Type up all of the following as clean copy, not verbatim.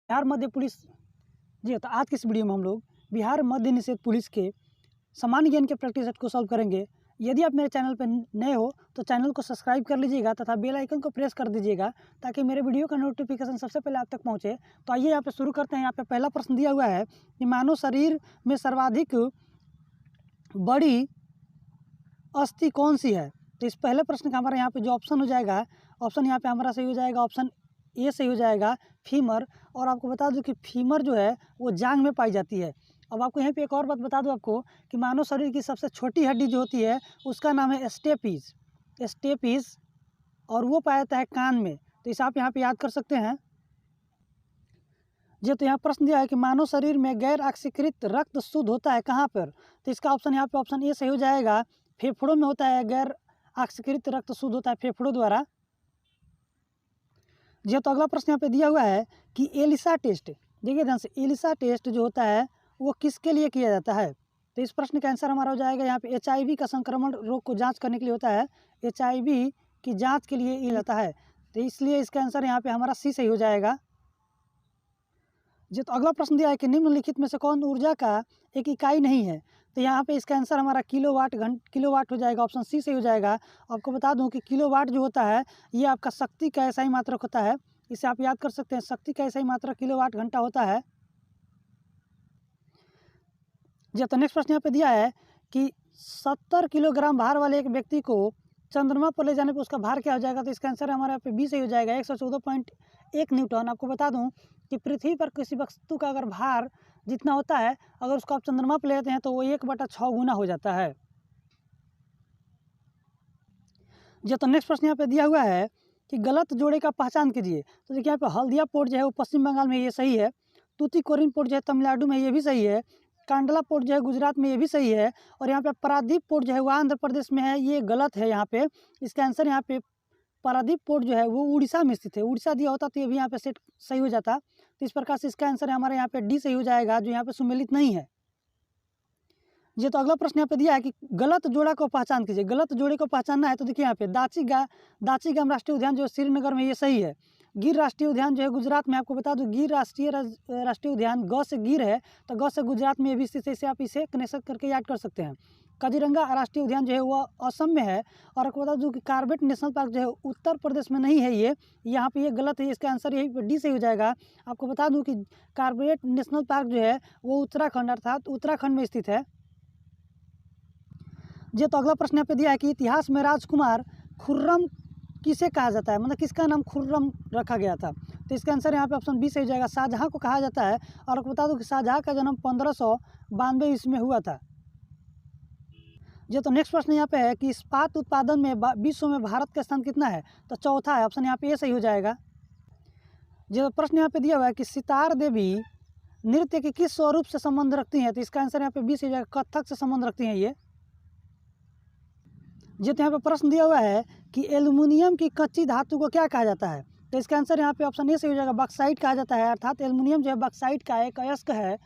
Bihar Madhya police. जी तो आज की इस वीडियो में हम लोग बिहार मध्य निषेध पुलिस के सामान्य ज्ञान के प्रैक्टिस सेट को सॉल्व करेंगे। यदि आप मेरे चैनल पर नए हो तो चैनल को सब्सक्राइब कर लीजिएगा तथा बेल आइकन को प्रेस कर दीजिएगा ताकि मेरे वीडियो का नोटिफिकेशन सबसे पहले आप तक पहुंचे। तो आइए यहाँ पे शुरू करते हैं। यहाँ पे पहला प्रश्न दिया हुआ है कि मानव शरीर में सर्वाधिक बड़ी अस्थि कौन सी है। तो इस पहले प्रश्न का हमारा यहाँ पे जो ऑप्शन हो जाएगा, ऑप्शन यहाँ पे हमारा सही हो जाएगा, ऑप्शन ए सही हो जाएगा, फीमर। और आपको बता दूं कि फीमर जो है वो जांघ में पाई जाती है। अब आपको यहाँ पे एक और बात बता दूं आपको कि मानव शरीर की सबसे छोटी हड्डी जो होती है उसका नाम है स्टेपीज, और वो पाया जाता है कान में। तो इसे आप यहाँ पे याद कर सकते हैं। जी तो यहाँ प्रश्न दिया है कि मानव शरीर में गैर ऑक्सीकृत रक्त शुद्ध होता है कहाँ पर। तो इसका ऑप्शन यहाँ पे ऑप्शन ए सही हो जाएगा, फेफड़ों में होता है। गैर ऑक्सीकृत रक्त शुद्ध होता है फेफड़ों द्वारा। जी तो अगला प्रश्न यहाँ पे दिया हुआ है कि एलिसा टेस्ट, देखिए ध्यान से, एलिसा टेस्ट जो होता है वो किसके लिए किया जाता है। तो इस प्रश्न का आंसर हमारा हो जाएगा यहाँ पे HIV का संक्रमण रोग को जांच करने के लिए होता है। HIV की जांच के लिए ये जाता है, तो इसलिए इसका आंसर यहाँ पे हमारा सी सही हो जाएगा। जी तो अगला प्रश्न दिया है कि निम्नलिखित में से कौन ऊर्जा का एक इकाई नहीं है। तो यहाँ पे इसका आंसर हमारा किलोवाट हो जाएगा, ऑप्शन सी से हो जाएगा। आपको बता दूं कि किलोवाट जो होता है ये आपका शक्ति का ऐसा ही मात्रक होता है, इसे आप याद कर सकते हैं। शक्ति का ऐसा ही मात्रक किलोवाट घंटा होता है। जी तो नेक्स्ट प्रश्न यहाँ पे दिया है कि 70 किलोग्राम भार वाले एक व्यक्ति को चंद्रमा पर ले जाने पर उसका भार क्या हो जाएगा। तो इसका आंसर हमारे यहाँ पे बी सही हो जाएगा, 114.1 न्यूटन। आपको बता दूं कि पृथ्वी पर किसी वस्तु का अगर भार जितना होता है, अगर उसको आप चंद्रमा पर ले जाते हैं तो वो 1/6 गुना हो जाता है। जी तो नेक्स्ट प्रश्न यहाँ पे दिया हुआ है कि गलत जोड़े का पहचान कीजिए। तो देखिए यहाँ पे हल्दिया पोर्ट जो है वो पश्चिम बंगाल में, ये सही है। तूतीकोरिन पोर्ट जो है तमिलनाडु में, ये भी सही है। कांडला पोर्ट जो है गुजरात में, ये भी सही है। और यहाँ पे पारादीप पोर्ट जो है वो आंध्र प्रदेश में है, ये गलत है यहाँ पे। इसका आंसर यहाँ पे पारादीप पोर्ट जो है वो उड़ीसा में स्थित है। उड़ीसा दिया होता तो ये भी यहाँ पे सेट सही हो जाता। तो इस प्रकार से इसका आंसर हमारे यहाँ पे डी सही हो जाएगा, जो यहाँ पे सुमेलित नहीं है। जी तो अगला प्रश्न यहाँ पे दिया है कि गलत जोड़ा को पहचान कीजिए। गलत जोड़े को पहचानना है तो देखिए यहाँ पे दाचीगाम राष्ट्रीय उद्यान जो श्रीनगर में, ये सही है। गिर राष्ट्रीय उद्यान जो है गुजरात में, आपको बता दूं गिर राष्ट्रीय उद्यान ग से गिर है, तो ग से गुजरात में ये भी स्थित है, इसे आप इसे कनेक्ट करके याद कर सकते हैं। काजीरंगा राष्ट्रीय उद्यान जो है वो असम में है। और आपको बता दूं कि कार्बेट नेशनल पार्क जो है उत्तर प्रदेश में नहीं है, ये यहाँ पे ये गलत है। इसका आंसर यही डी से हो जाएगा। आपको बता दूं कि कार्बेट नेशनल पार्क जो है वो उत्तराखंड अर्थात उत्तराखंड में स्थित है। जी तो अगला प्रश्न यहाँ पे दिया है कि इतिहास में राजकुमार खुर्रम किसे कहा जाता है, मतलब किसका नाम खुर्रम रखा गया था। तो इसका आंसर यहाँ पे ऑप्शन बी से हो जाएगा, शाहजहाँ को कहा जाता है। और आपको बता दूं कि शाहजहाँ का जन्म 1592 ईस्वी में हुआ था। जी तो नेक्स्ट प्रश्न यहाँ पे है कि इस्पात उत्पादन में विश्व में भारत का स्थान कितना है। तो चौथा है, ऑप्शन यहाँ पे ए सही हो जाएगा। जी तो प्रश्न यहाँ पे दिया हुआ है कि सितार देवी नृत्य के किस स्वरूप से संबंध रखती हैं। तो इसका आंसर यहाँ पे बी से हो जाएगा, कथक से संबंध रखती हैं ये। जी तो यहाँ पे प्रश्न दिया हुआ है कि एल्युमिनियम की कच्ची धातु को क्या कहा जाता है। तो इसका आंसर यहाँ पे ऑप्शन ए से हो जाएगा, बॉक्साइट कहा जाता है। अर्थात एल्युमिनियम जो है बॉक्साइट का एक अयस्क है,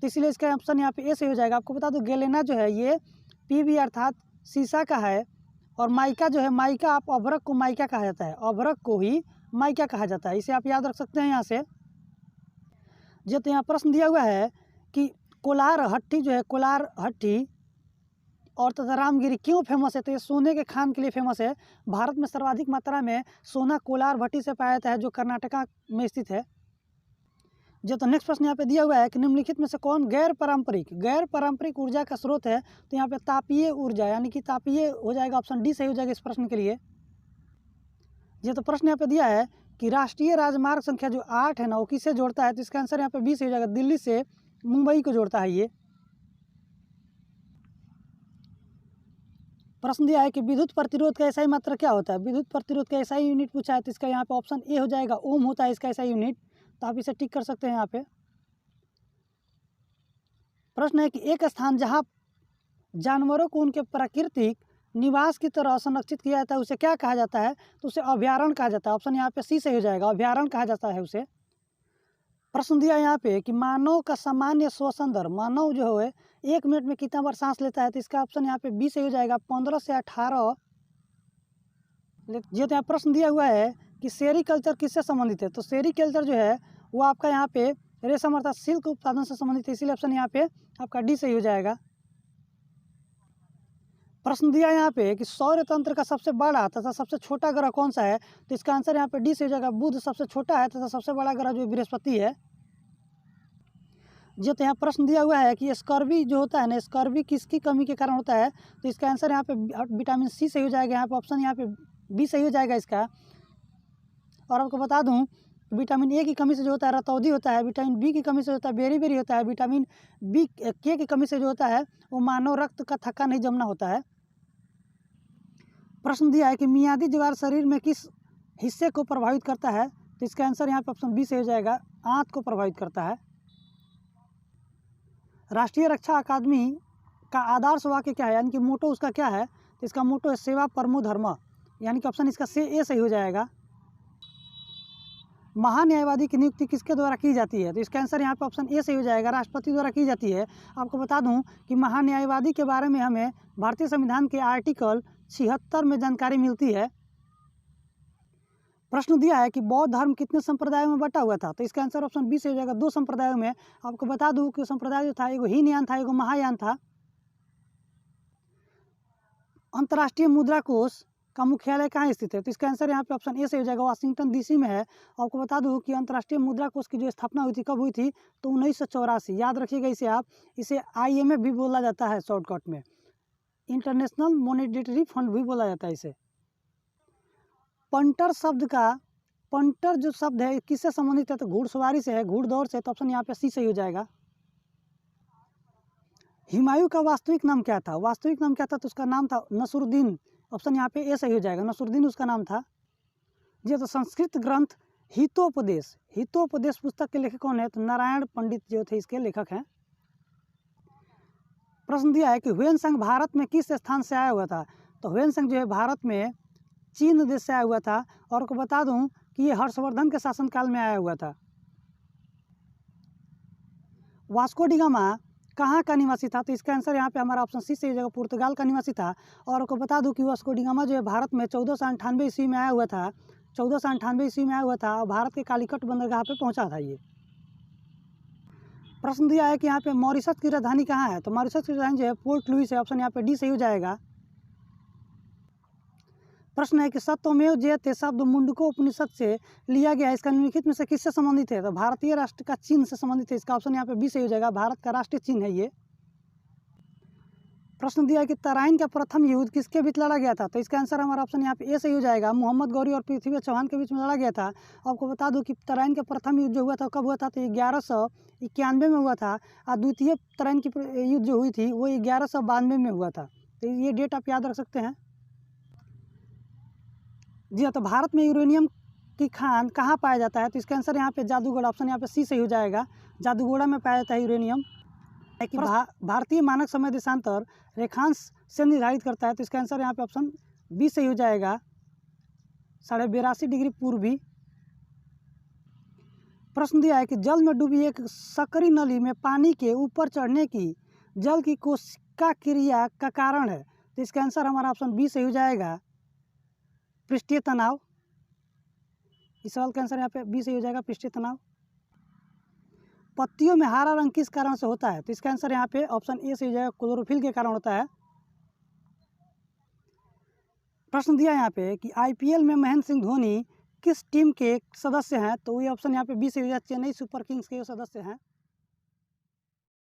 तो इसलिए इसका ऑप्शन यहाँ पे ए से हो जाएगा। आपको बता दूं गैलेना जो है ये PB अर्थात शीशा का है। और माइका जो है, माइका आप अभ्रक को माइका कहा जाता है, अभ्रक को ही माइका कहा जाता है, इसे आप याद रख सकते हैं यहाँ से। जी तो यहाँ प्रश्न दिया हुआ है कि कोलार हट्टी जो है, कोलार हट्टी और तथा रामगिरी क्यों फेमस है। तो ये सोने के खान के लिए फेमस है। भारत में सर्वाधिक मात्रा में सोना कोलार भट्टी से पाया जाता है, जो कर्नाटका में स्थित है। जो तो नेक्स्ट प्रश्न यहाँ पे दिया हुआ है कि निम्नलिखित में से कौन गैर पारंपरिक ऊर्जा का स्रोत है। तो यहाँ पे तापीय ऊर्जा यानी कि तापीय हो जाएगा, ऑप्शन डी सही हो जाएगा इस प्रश्न के लिए। जो तो प्रश्न यहाँ पे दिया है कि राष्ट्रीय राजमार्ग संख्या जो 8 है ना, वो किसे जोड़ता है। तो इसका आंसर यहाँ पे बी सही हो जाएगा, दिल्ली से मुंबई को जोड़ता है ये। प्रश्न दिया है कि विद्युत प्रतिरोध का एसआई मात्रा क्या होता है। विद्युत प्रतिरोध का एसआई यूनिट पूछा है, तो इसका यहाँ पे ऑप्शन ए हो जाएगा, ओम होता है इसका एसआई यूनिट। तो आप इसे टिक कर सकते हैं यहाँ पे। प्रश्न है कि एक स्थान जहाँ जानवरों को उनके प्राकृतिक निवास की तरह संरक्षित किया जाता है उसे क्या कहा जाता है। तो उसे अभ्यारण्य कहा जाता है, ऑप्शन यहाँ पे सी सही हो जाएगा, अभ्यारण्य कहा जाता है उसे। प्रश्न दिया यहाँ पे कि मानव का सामान्य श्वसन दर, मानव जो है 1 मिनट में कितना बार सांस लेता है। तो इसका ऑप्शन यहाँ पे बी सही हो जाएगा, 15 से 18। जी तो यहाँ प्रश्न दिया हुआ है कि सेरीकल्चर किससे संबंधित है। तो सेरीकल्चर जो है वो आपका यहाँ पे रेशम अर्थात सिल्क उत्पादन से संबंधित है, इसीलिए ऑप्शन यहाँ पे आपका डी सही हो जाएगा। प्रश्न दिया यहाँ पे कि सौर तंत्र का सबसे बड़ा तथा सबसे छोटा ग्रह कौन सा है, तो इसका आंसर यहाँ पे डी से हो जाएगा। बुध सबसे छोटा है तथा सबसे बड़ा ग्रह जो बृहस्पति है। जो तो यहाँ प्रश्न दिया हुआ है कि स्कर्वी जो होता है ना, स्कर्वी किसकी कमी के कारण होता है, तो इसका आंसर यहाँ पे विटामिन सी सही हो जाएगा। यहाँ पे ऑप्शन यहाँ पे बी सही हो जाएगा इसका। और आपको बता दूं विटामिन ए की कमी से जो होता है रतौंधी होता है, विटामिन बी की कमी से होता है बेरी होता है, विटामिन बी के की कमी से जो होता है वो मानव रक्त का थक्का नहीं जमना होता है। प्रश्न दिया है कि मियादी ज्वार शरीर में किस हिस्से को प्रभावित करता है, तो इसका आंसर यहाँ पे ऑप्शन बी से हो जाएगा, आंत को प्रभावित करता है। राष्ट्रीय रक्षा अकादमी का आदर्श वाक्य क्या है, यानी कि मोटो उसका क्या है, तो इसका मोटो है सेवा परमो धर्म, यानी कि ऑप्शन इसका ए सही हो जाएगा। महान्यायवादी की नियुक्ति किसके द्वारा की जाती है, तो इसका आंसर यहाँ पे ऑप्शन ए सही हो जाएगा, राष्ट्रपति द्वारा की जाती है। आपको बता दूं कि महान्यायवादी के बारे में हमें भारतीय संविधान के आर्टिकल 76 में जानकारी मिलती है। प्रश्न दिया है कि बौद्ध धर्म कितने संप्रदायों में बटा हुआ था, तो इसका आंसर ऑप्शन बी से हो जाएगा, 2 संप्रदायों में। आपको बता दूं कि संप्रदाय जो था एगो हीनयान था, एगो महायान था। अंतर्राष्ट्रीय मुद्रा कोष का मुख्यालय कहाँ स्थित है, तो इसका आंसर यहाँ पे ऑप्शन ए से हो जाएगा, वाशिंगटन डीसी में है। आपको बता दूं कि अंतर्राष्ट्रीय मुद्रा कोष की जो स्थापना हुई थी कब हुई थी, तो 1984। याद रखिएगा इसे आप, इसे IMF भी बोला जाता है शॉर्टकट में, इंटरनेशनल मॉनेटरी फंड भी बोला जाता है इसे। पंटर शब्द का, पंटर जो शब्द है किससे संबंधित है, तो घुड़सवारी से है, घुड़दौड़ से, तो ऑप्शन यहाँ पे सी सही हो जाएगा। हुमायूं का वास्तविक नाम क्या था, वास्तविक नाम क्या था, तो उसका नाम था नसरुद्दीन, ऑप्शन यहाँ पे ए सही हो जाएगा, नसरुद्दीन उसका नाम था। जी तो संस्कृत ग्रंथ हितोपदेश, हितोपदेश पुस्तक के लेखक कौन है, तो नारायण पंडित जो थे इसके लेखक हैं। प्रश्न दिया है कि ह्वेनसांग भारत में किस स्थान से आया हुआ था, तो ह्वेनसांग जो है भारत में चीन देश से आया हुआ था। और को बता दूं कि ये हर्षवर्धन के शासनकाल में आया हुआ था। वास्को डी गामा कहाँ का निवासी था, तो इसका आंसर यहाँ पे हमारा ऑप्शन सी से हो जाएगा, पुर्तगाल का निवासी था। और को बता दूं कि वास्को डी गामा जो है भारत में 1498 ईस्वी में आया हुआ था, 1498 ईस्वी में आया हुआ था और भारत के कालीकट बंदरगाह पे पहुंचा था ये। प्रश्न दिया है कि यहाँ पे मॉरिशस की राजधानी कहाँ है, तो मॉरिशस की राजधानी जो है पोर्ट लुइस है, ऑप्शन यहाँ पे डी सही हो जाएगा। प्रश्न है कि सत्यमेव जयते शब्द मुंडको उपनिषद से लिया गया, इसका निम्नलिखित में से किससे संबंधित है, तो भारतीय राष्ट्र का चिन्ह से संबंधित है, इसका ऑप्शन यहाँ पे बी सही हो जाएगा, भारत का राष्ट्रीय चिन्ह है ये। प्रश्न दिया है कि तराइन का प्रथम युद्ध किसके बीच लड़ा गया था, तो इसका आंसर हमारा ऑप्शन यहाँ पे ए सही हो जाएगा, मोहम्मद गौरी और पृथ्वी चौहान के बीच में लड़ा गया था। आपको बता दूं कि तराइन का प्रथम युद्ध जो हुआ था कब हुआ था, तो 1191 में हुआ था, और द्वितीय तराइन की युद्ध जो हुई थी वो 1192 में हुआ था। तो ये डेट आप याद रख सकते हैं। जी हाँ, तो भारत में यूरेनियम की खान कहाँ पाया जाता है, तो इसका आंसर यहाँ पे जादूगढ़, ऑप्शन यहाँ पे सी सही हो जाएगा, जादूगोड़ा में पाया जाता है यूरेनियम। कि भारतीय मानक समय देशांतर रेखांश से निर्धारित करता है, तो इसका आंसर यहाँ पे ऑप्शन बी सही हो जाएगा, 82.5 डिग्री पूर्वी। प्रश्न दिया है कि जल में डूबी एक सकरी नली में पानी के ऊपर चढ़ने की जल की कोशिका क्रिया का कारण है, तो इसका आंसर हमारा ऑप्शन बी सही हो जाएगा, पृष्ठीय तनाव। इस सवाल का आंसर यहाँ पे बी सही हो जाएगा, पृष्ठीय तनाव। पत्तियों में हरा रंग किस कारण से होता है, तो इसका आंसर यहाँ पे ऑप्शन ए से हो जाएगा, क्लोरोफिल के कारण होता है। प्रश्न दिया यहाँ पे कि IPL में महेंद्र सिंह धोनी किस टीम के सदस्य हैं, तो ये ऑप्शन यहाँ पे बी से हो जाएगा, चेन्नई सुपर किंग्स के सदस्य हैं।